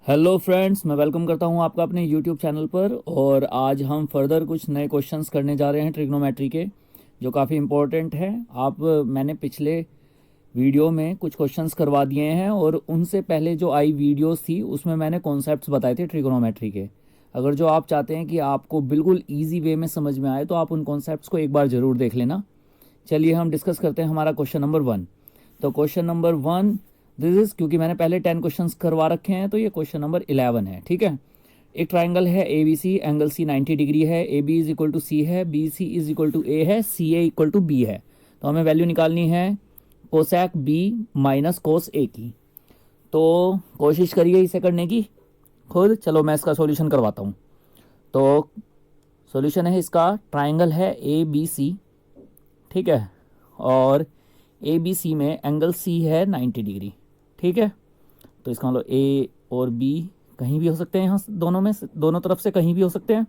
Hello friends, मैं welcome करता हूं आपका अपने यूट्यूब चैनल पर। और आज हम फर्दर कुछ नए क्वेश्चंस करने जा रहे हैं ट्रिग्नोमेट्री के, जो काफ़ी इम्पोर्टेंट है। मैंने पिछले वीडियो में कुछ क्वेश्चंस करवा दिए हैं, और उनसे पहले जो आई वीडियोस थी उसमें मैंने कॉन्सेप्ट्स बताए थे ट्रिग्नोमेट्री के। अगर जो आप चाहते हैं कि आपको बिल्कुल ईजी वे में समझ में आए, तो आप उन कॉन्सेप्ट्स को एक बार ज़रूर देख लेना। चलिए हम डिस्कस करते हैं हमारा क्वेश्चन नंबर 1। तो क्वेश्चन नंबर 1, दिस इज, क्योंकि मैंने पहले 10 क्वेश्चंस करवा रखे हैं, तो ये क्वेश्चन नंबर 11 है। ठीक है। एक ट्राइंगल है A B C, angle C 90 degree है, A B is equal to C है, B C is equal to A है, C A equal to B है। तो हमें वैल्यू निकालनी है cosec B minus cos A की। तो कोशिश करिए इसे करने की खुद। चलो मैं इसका सॉल्यूशन करवाता हूँ। तो सॉल्यूशन है इसका, ट्राइंगल है ए बी सी, ठीक है, और ए बी सी में एंगल सी है 90 डिग्री। ठीक है। तो इसका मतलब ए और बी कहीं भी हो सकते हैं, यहाँ दोनों में दोनों तरफ से कहीं भी हो सकते हैं।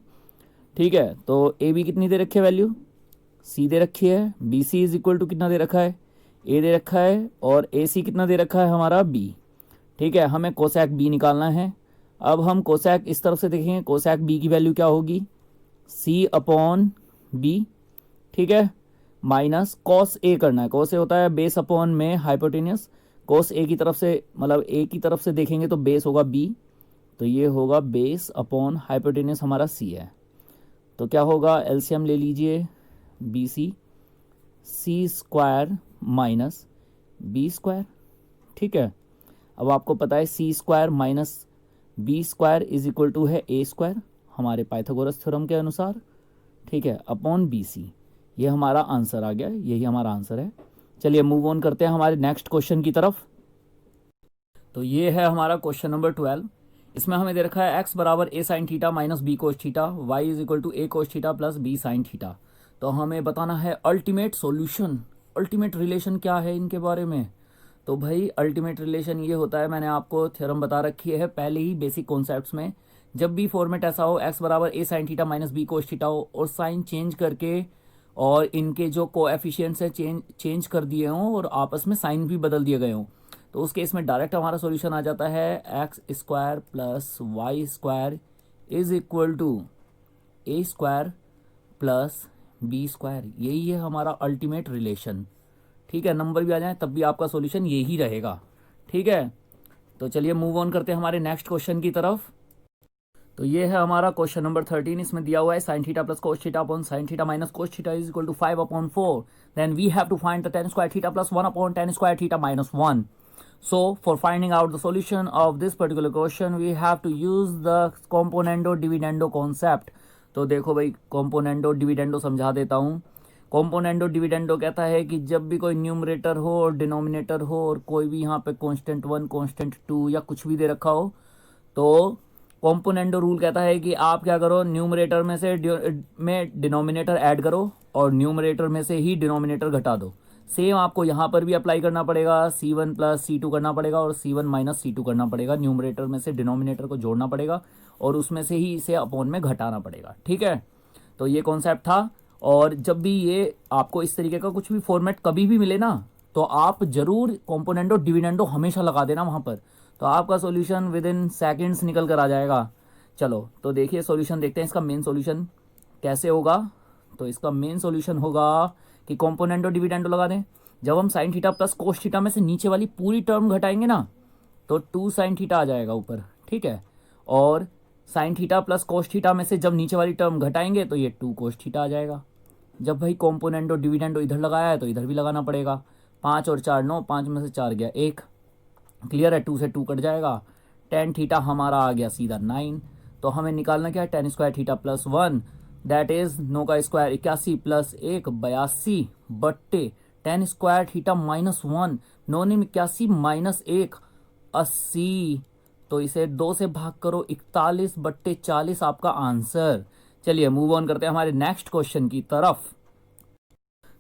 ठीक है। तो ए बी कितनी दे रखी है वैल्यू, सी दे रखी है, B C is equal to कितना दे रखा है, ए दे रखा है, और ए सी कितना दे रखा है हमारा, बी। ठीक है। हमें कोसैक बी निकालना है। अब हम कोसैक इस तरफ से देखेंगे, कोसैक बी की वैल्यू क्या होगी, सी अपॉन बी। ठीक है। माइनस कॉस ए करना है। कॉस ए होता है बेस अपॉन में हाइपोटेनियस। कॉस ए की तरफ से, मतलब ए की तरफ से देखेंगे तो बेस होगा बी, तो ये होगा बेस अपॉन हाइपोटेनियस हमारा सी है। तो क्या होगा, एलसीएम ले लीजिए, B C, C square minus B square. ठीक है। अब आपको पता है C square minus B square is equal to है ए स्क्वायर, हमारे पाइथागोरस थ्योरम के अनुसार। ठीक है, अपॉन बी सी। ये हमारा आंसर आ गया, यही हमारा आंसर है। चलिए मूव ऑन करते हैं हमारे नेक्स्ट क्वेश्चन की तरफ। तो ये है हमारा क्वेश्चन नंबर 12। इसमें हमें दे रखा है एक्स बराबर A sine theta minus B cos theta, Y is equal to A cos theta plus B sine theta. तो हमें बताना है अल्टीमेट सॉल्यूशन, अल्टीमेट रिलेशन क्या है इनके बारे में। तो भाई अल्टीमेट रिलेशन ये होता है, मैंने आपको थ्योरम बता रखी है पहले ही बेसिक कॉन्सेप्ट्स में। जब भी फॉर्मेट ऐसा हो, एक्स बराबर A sine theta minus B cos theta हो, और साइन चेंज करके और इनके जो कोएफिशिएंट्स है चेंज कर दिए हों, और आपस में साइन भी बदल दिए गए हों, तो उस केस में डायरेक्ट हमारा सॉल्यूशन आ जाता है x square plus y square is equal to a square plus B square. यही है हमारा अल्टीमेट रिलेशन। ठीक है। नंबर भी आ जाए तब भी आपका सॉल्यूशन यही रहेगा। ठीक है। तो चलिए मूव ऑन करते हैं हमारे नेक्स्ट क्वेश्चन की तरफ। तो ये है हमारा क्वेश्चन नंबर 13। इसमें दिया हुआ है sine theta plus cos theta upon sine theta minus cos theta is equal to 5 upon 4। Then we have to find the tan square theta plus 1 upon tan square theta minus 1। So for finding out the solution of this particular question, we have to use the componendo dividendo concept। तो देखो भाई, componendo dividendo समझा देता हूँ। componendo dividendo कहता है कि जब भी कोई न्यूमरेटर हो और डिनोमिनेटर हो, और कोई भी यहाँ पे कांस्टेंट 1 कांस्टेंट 2 या कुछ भी दे रखा हो, तो कॉम्पोनेंडो रूल कहता है कि आप क्या करो, न्यूमरेटर में से में डिनोमिनेटर ऐड करो, और न्यूमरेटर में से ही डिनोमिनेटर घटा दो। सेम आपको यहाँ पर भी अप्लाई करना पड़ेगा, C1 प्लस C2 करना पड़ेगा, और C1 माइनस C2 करना पड़ेगा। न्यूमरेटर में से डिनोमिनेटर को जोड़ना पड़ेगा, और उसमें से ही इसे अपॉन में घटाना पड़ेगा। ठीक है। तो ये कॉन्सेप्ट था। और जब भी ये आपको इस तरीके का कुछ भी फॉर्मेट कभी भी मिले ना, तो आप जरूर कॉम्पोनेंडो डिविडेंडो हमेशा लगा देना वहाँ पर, तो आपका सॉल्यूशन विद इन सेकेंड्स निकल कर आ जाएगा। चलो तो देखिए सॉल्यूशन देखते हैं, इसका मेन सॉल्यूशन कैसे होगा। तो इसका मेन सॉल्यूशन होगा कि कॉम्पोनेंडो डिविडेंडो लगा दें। जब हम sign theta plus cos theta में से नीचे वाली पूरी टर्म घटाएंगे ना, तो 2 साइन थीटा आ जाएगा ऊपर। ठीक है। और sign theta plus cos theta में से जब नीचे वाली टर्म घटाएंगे, तो ये 2 कोस थीटा आ जाएगा। जब भाई कॉम्पोनेंडो डिविडेंडो इधर लगाया है, तो इधर भी लगाना पड़ेगा। 5 और 4 9, 5 में से 4 गया 1, क्लियर है। 2 से 2 कट जाएगा। टेन थीटा हमारा आ गया सीधा 9। तो हमें निकालना क्या है, ten square theta plus 1, that is 9 का स्क्वायर 81 प्लस 1 82 बट्टे टेन स्क्वायर थीटा माइनस 1, 9 ने 81 माइनस 1 80। तो इसे 2 से भाग करो, 41 बट्टे 40 आपका आंसर। चलिए मूव ऑन करते हैं हमारे नेक्स्ट क्वेश्चन की तरफ।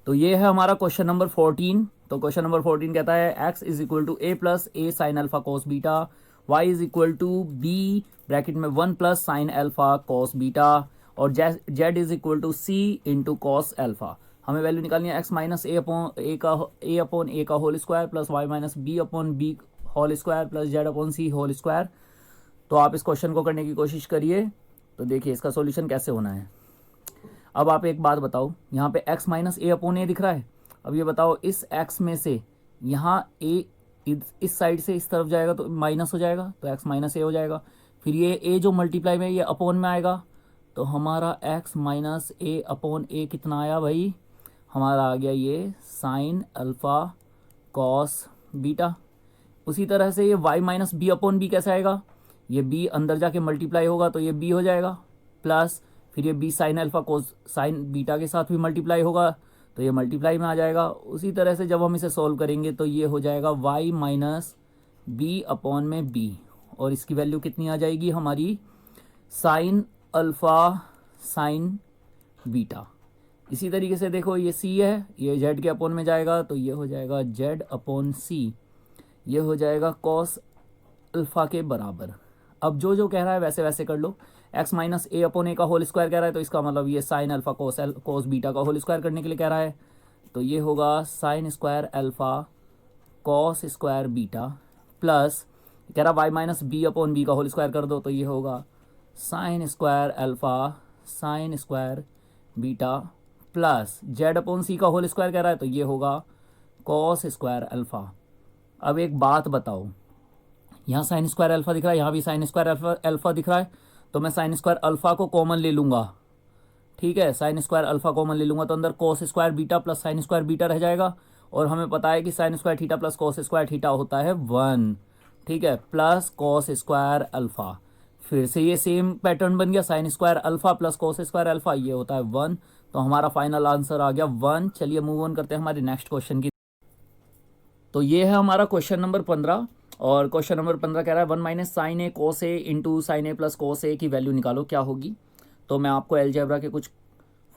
तो ये है हमारा क्वेश्चन नंबर 14। तो क्वेश्चन नंबर 14 कहता है X is equal to A plus A sine alpha cos beta, Y is equal to B bracket में 1 plus sine alpha cos beta, और Z is equal to C into cos alpha. हमें value निकालनी है X minus A upon A का whole square plus Y minus B upon B whole square plus Z upon C whole square. तो आप इस question को करने की कोशिश करिए। तो देखिए इसका सॉल्यूशन कैसे होना है। अब आप एक बात बताओ, यहाँ पे x माइनस ए अपॉन ए दिख रहा है। अब ये बताओ इस x में से यहाँ a इस साइड से इस तरफ जाएगा तो माइनस हो जाएगा, तो x माइनस ए हो जाएगा। फिर ये a जो मल्टीप्लाई में ये अपॉन में आएगा, तो हमारा x माइनस ए अपॉन ए कितना आया भाई, हमारा आ गया ये साइन अल्फ़ा कॉस बीटा। उसी तरह से ये y minus B upon b कैसे आएगा, ये b अंदर जाके मल्टीप्लाई होगा तो ये b हो जाएगा, प्लस फिर ये b साइन अल्फ़ा कोस साइन बीटा के साथ भी मल्टीप्लाई होगा तो ये मल्टीप्लाई में आ जाएगा। उसी तरह से जब हम इसे सॉल्व करेंगे तो ये हो जाएगा y माइनस बी अपॉन में b, और इसकी वैल्यू कितनी आ जाएगी हमारी, साइन अल्फ़ा साइन बीटा। इसी तरीके से देखो ये c है, ये z के अपॉन में जाएगा तो ये हो जाएगा z अपॉन c, ये हो जाएगा कॉस अल्फ़ा के बराबर। अब जो जो कह रहा है वैसे वैसे कर लो। x minus A upon A का होल स्क्वायर कह रहा है तो इसका मतलब ये साइन अल्फ़ा कोस बीटा का होल स्क्वायर करने के लिए कह रहा है, तो ये होगा sine square alpha cos square beta, plus कह रहा Y minus B upon B का होल स्क्वायर कर दो तो ये होगा sine square alpha sine square beta, plus Z upon C का होल स्क्वायर कह रहा है तो ये होगा कॉस स्क्वायर अल्फ़ा। अब एक बात बताओ, यहाँ साइन स्क्वायर अल्फ़ा दिख रहा है, यहाँ भी साइन स्क्वायर अल्फ़ा दिख रहा है, तो मैं साइन स्क्वायर अल्फ़ा को कॉमन ले लूँगा। ठीक है, साइन स्क्वायर अल्फ़ा कॉमन ले लूँगा तो अंदर cos square beta plus sign square beta रह जाएगा, और हमें पता है कि sign square theta plus cos square theta होता है 1। ठीक है, प्लस कोस स्क्वायर अल्फ़ा, फिर से ये सेम पैटर्न बन गया, sign square alpha plus cos square alpha, ये होता है 1। तो हमारा फाइनल आंसर आ गया 1। चलिए मूव ऑन करते हैं हमारे नेक्स्ट क्वेश्चन की। तो ये है हमारा क्वेश्चन नंबर 15, और क्वेश्चन नंबर 15 कह रहा है 1 minus sine a cos A into sine A plus cos A की वैल्यू निकालो, क्या होगी। तो मैं आपको अलजेब्रा के कुछ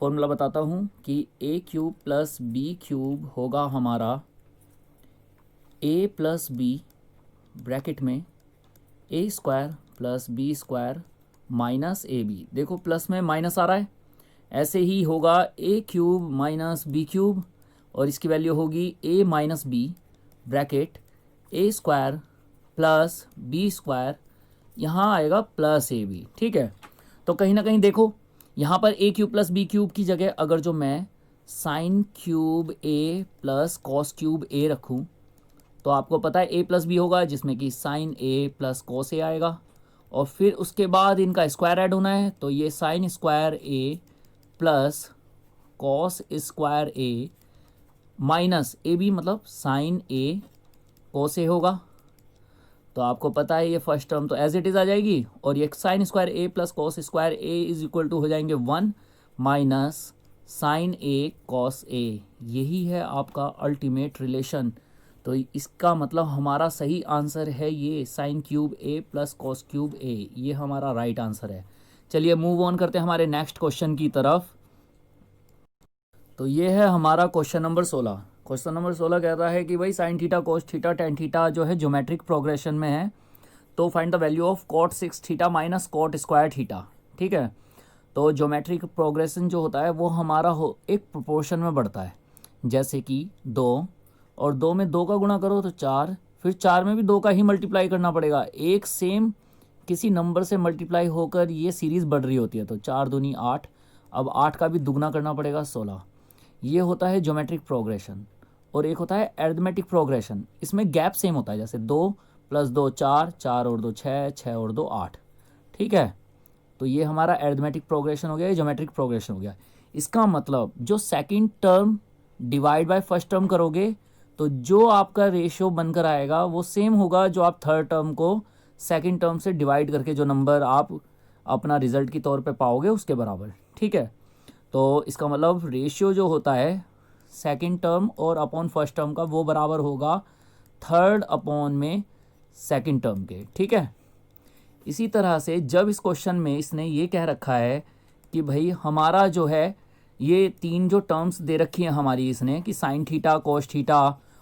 फॉर्मूला बताता हूँ कि A cube plus B cube होगा हमारा ए प्लस बी ब्रैकेट में A square plus B square minus A B. देखो प्लस में माइनस आ रहा है, ऐसे ही होगा A cube minus B cube, और इसकी वैल्यू होगी A minus B bracket A square plus B square, यहाँ आएगा प्लस ए बी। ठीक है, तो कहीं ना कहीं देखो यहाँ पर ए क्यूब प्लस बी क्यूब की जगह अगर जो मैं साइन क्यूब ए प्लस कॉस क्यूब ए रखूँ तो आपको पता है ए प्लस बी होगा, जिसमें कि sign A plus cos A आएगा, और फिर उसके बाद इनका स्क्वायर ऐड होना है तो ये sine square a plus cos square a minus A b मतलब साइन ए कोस ए होगा। तो आपको पता है ये फर्स्ट टर्म तो एज इट इज़ आ जाएगी, और ये sine square a plus cos square a is equal to हो जाएंगे 1 minus sine a cos a. यही है आपका अल्टीमेट रिलेशन। तो इसका मतलब हमारा सही आंसर है ये साइन क्यूब ए प्लस कॉस क्यूब ए, ये हमारा राइट आंसर है। चलिए मूव ऑन करते हैं हमारे नेक्स्ट क्वेश्चन की तरफ। तो ये है हमारा क्वेश्चन नंबर 16। क्वेश्चन नंबर 16 कहता है कि भाई sine theta cos theta tan theta जो है ज्योमेट्रिक प्रोग्रेशन में है, तो find the value of cot 6 theta minus cot square theta. ठीक है, तो ज्योमेट्रिक प्रोग्रेशन जो होता है वो हमारा एक प्रोपोर्शन में बढ़ता है, जैसे कि 2 और 2 में 2 का गुणा करो तो 4, फिर 4 में भी 2 का ही मल्टीप्लाई करना पड़ेगा। एक सेम किसी नंबर से मल्टीप्लाई होकर ये सीरीज़ बढ़ रही होती है, तो 4 दूनी 8, अब 8 का भी दुगना करना पड़ेगा 16। ये होता है ज्योमेट्रिक प्रोग्रेशन। और एक होता है अरिथमेटिक प्रोग्रेशन, इसमें गैप सेम होता है, जैसे 2 + 2 4, 4 और 2 6, 6 और 2 8। ठीक है, तो ये हमारा अरिथमेटिक प्रोग्रेशन हो गया, ये ज्योमेट्रिक प्रोग्रेशन हो गया। इसका मतलब जो second term divide by first term करोगे तो जो आपका रेशियो बनकर आएगा वो सेम होगा जो आप थर्ड टर्म को सेकंड टर्म से डिवाइड करके जो नंबर आप अपना रिजल्ट की तौर पे पाओगे उसके बराबर। ठीक है, तो इसका मतलब रेशियो जो होता है सेकंड टर्म और अपॉन फर्स्ट टर्म का वो बराबर होगा थर्ड अपॉन में सेकंड टर्म के। ठीक है, इसी तरह से जब इस क्वेश्चन में इसने ये कह रखा है कि भाई हमारा जो है ये 3 जो टर्म्स दे रखी हैं हमारी इसने कि साइन थीटा कोस थीटा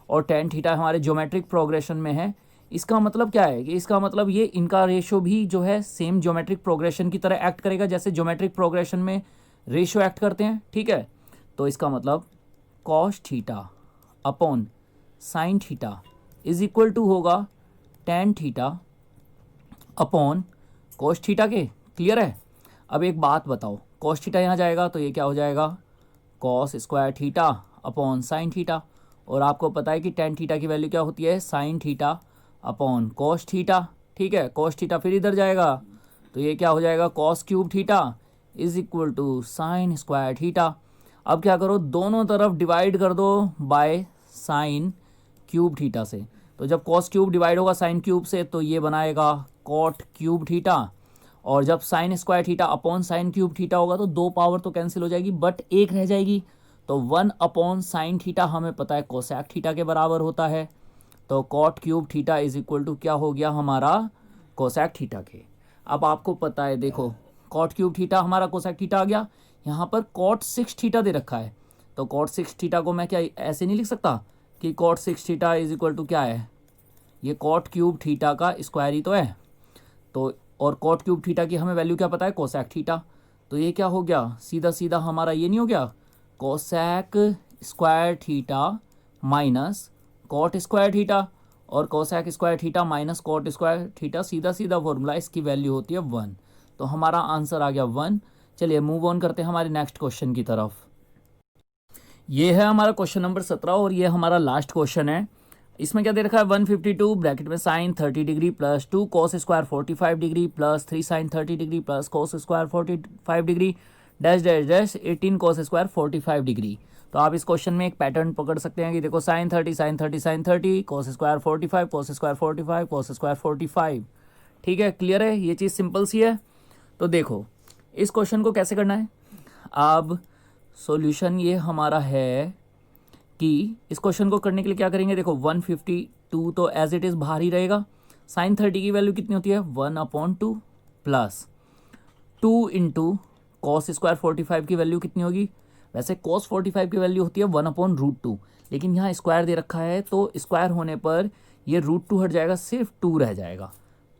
और टेन थीटा हमारे ज्योमेट्रिक प्रोग्रेशन में है, इसका मतलब क्या है कि इसका मतलब ये इनका रेशियो भी जो है सेम ज्योमेट्रिक प्रोग्रेशन की तरह एक्ट करेगा जैसे ज्योमेट्रिक प्रोग्रेशन में रेशियो एक्ट करते हैं। ठीक है, तो इसका मतलब cos theta upon sine theta is equal to होगा tan theta upon cos theta के। क्लियर है। अब एक बात बताओ, कोस थीटा यहाँ जाएगा तो ये क्या हो जाएगा, cos square theta upon sine theta. और आपको पता है कि टेन थीटा की वैल्यू क्या होती है, sine theta upon cos theta. ठीक है, कोस थीटा फिर इधर जाएगा तो ये क्या हो जाएगा, cos cube theta is equal to sine square theta. अब क्या करो, दोनों तरफ डिवाइड कर दो बाय साइन क्यूब थीटा से। तो जब कॉस क्यूब डिवाइड होगा साइन क्यूब से तो ये बनाएगा कॉट क्यूब थीटा। और जब sign square theta upon sine cube theta होगा तो दो पावर तो कैंसिल हो जाएगी बट एक रह जाएगी। तो 1 अपॉन साइन थीटा हमें पता है कोसैक थीटा के बराबर होता है। तो cot cube theta is equal to क्या हो गया हमारा, कोसैक थीटा के। अब आपको पता है, देखो कॉट क्यूब थीटा हमारा कोसैक थीटा आ गया। यहाँ पर कॉट 6 थीटा दे रखा है तो कॉट 6 थीटा को मैं क्या ऐसे नहीं लिख सकता कि cot 6 theta is equal to क्या है, ये कॉट क्यूब थीटा का स्क्वायर ही तो है। तो और कॉट क्यूब थीटा की हमें वैल्यू क्या पता है, कोसैक थीटा। तो ये क्या हो गया, सीधा सीधा हमारा ये नहीं हो गया, cosec square theta minus cot square theta. और cosec square theta minus cot square theta, सीधा सीधा फॉर्मूला, इसकी वैल्यू होती है 1। तो हमारा आंसर आ गया 1। चलिए मूव ऑन करते हैं हमारे नेक्स्ट क्वेश्चन की तरफ। ये है हमारा क्वेश्चन नंबर 17 और ये हमारा लास्ट क्वेश्चन है। इसमें क्या दे रखा है, 152 ब्रैकेट में sine 30 degree plus 2 cos square 45 degree plus 3 sine 30 degree plus cos square 45 degree dash dash dash 18 cos square 45 degree. तो आप इस क्वेश्चन में एक पैटर्न पकड़ सकते हैं कि देखो sine 30 sine 30 sine 30 cos square 45 cos square 45 cos square 45। ठीक है, क्लियर है, ये चीज़ सिंपल सी है। तो देखो इस क्वेश्चन को कैसे करना है। अब सॉल्यूशन ये हमारा है कि इस क्वेश्चन को करने के लिए क्या करेंगे, देखो 152 तो एज इट इज़ बाहर ही रहेगा। साइन 30 की वैल्यू कितनी होती है, 1/2 प्लस 2 इंटू कॉस स्क्वायर 45 की वैल्यू कितनी होगी, वैसे कॉस 45 की वैल्यू होती है 1/√2, लेकिन यहाँ स्क्वायर दे रखा है तो स्क्वायर होने पर ये √2 हट जाएगा, सिर्फ 2 रह जाएगा।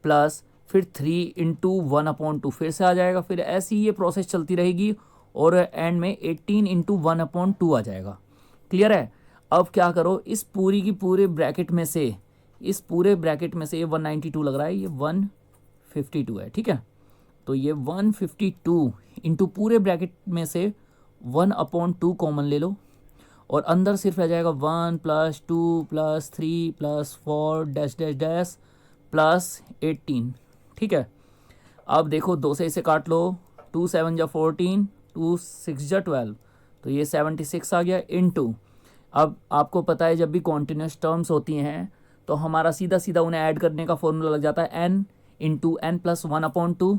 प्लस फिर 3 इंटू 1/2 फिर से आ जाएगा, फिर ऐसी ये प्रोसेस चलती रहेगी और एंड में 18 इंटू 1/2 आ जाएगा। क्लियर है। अब क्या करो, इस पूरी की पूरे ब्रैकेट में से, इस पूरे ब्रैकेट में से ये 192 लग रहा है, ये 152 है। ठीक है, तो ये 152 इंटू पूरे ब्रैकेट में से 1/2 कॉमन ले लो और अंदर सिर्फ रह जाएगा 1 plus 2 plus 3 plus 4 dash dash dash plus 18। ठीक है, अब देखो 2 से इसे काट लो, 2 7 जा 14, 2 6 जा 12, तो ये 76 आ गया इनटू। अब आपको पता है जब भी कॉन्टिन्यूस टर्म्स होती हैं तो हमारा सीधा सीधा उन्हें ऐड करने का फॉर्मूला लग जाता है n इंटू n प्लस 1/2।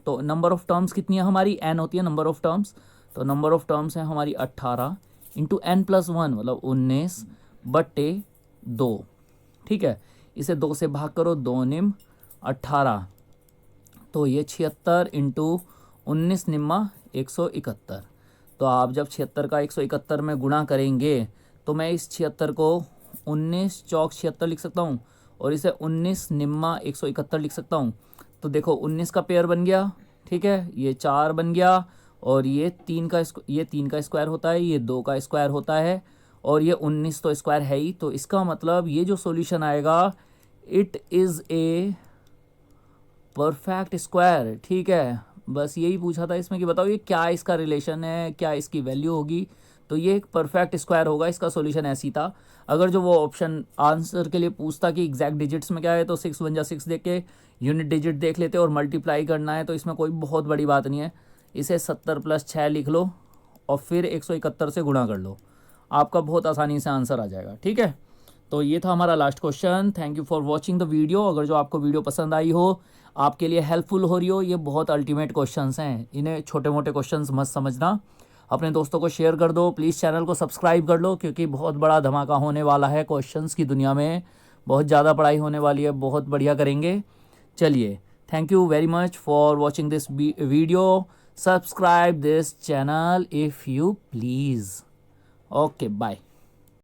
तो नंबर ऑफ टर्म्स कितनी है हमारी, n होती है नंबर ऑफ टर्म्स, तो नंबर ऑफ टर्म्स है हमारी 18 इंटू n प्लस 1 मतलब 19/2। ठीक है, इसे 2 से भाग करो, 2 निम 18, तो ये 76 इंटू 19 निम्मा 171। तो आप जब 76 का 171 में गुणा करेंगे तो मैं इस 76 को 19 चौक 76 लिख सकता हूँ और इसे 19 निम्मा 171 लिख सकता हूँ। तो देखो 19 का पेयर बन गया, ठीक है, ये 4 बन गया और ये 3 का स्क्वायर होता है, ये 2 का स्क्वायर होता है और ये 19 तो स्क्वायर है ही। तो इसका मतलब ये जो सॉल्यूशन आएगा it is a perfect square. ठीक है, बस यही पूछा था इसमें कि बताओ ये क्या इसका रिलेशन है, क्या इसकी वैल्यू होगी। तो ये एक परफेक्ट स्क्वायर होगा, इसका सॉल्यूशन ऐसी था। अगर जो वो ऑप्शन आंसर के लिए पूछता कि एग्जैक्ट डिजिट्स में क्या है तो 6 1 जा 6 देख के यूनिट डिजिट देख लेते और मल्टीप्लाई करना है तो इसमें कोई बहुत बड़ी बात नहीं है। इसे 70 + 6 लिख लो और फिर 171 से गुणा कर लो, आपका बहुत आसानी से आंसर आ जाएगा। ठीक है, तो ये था हमारा last question. Thank you for watching the video. अगर जो आपको वीडियो पसंद आई हो, आपके लिए हेल्पफुल हो रही हो, ये बहुत अल्टीमेट क्वेश्चंस हैं, इन्हें छोटे मोटे क्वेश्चंस मत समझना। अपने दोस्तों को शेयर कर दो, प्लीज़ चैनल को सब्सक्राइब कर लो क्योंकि बहुत बड़ा धमाका होने वाला है क्वेश्चंस की दुनिया में, बहुत ज़्यादा पढ़ाई होने वाली है, बहुत बढ़िया करेंगे। चलिए, thank you very much for watching this video. Subscribe this channel if you please. Okay, bye.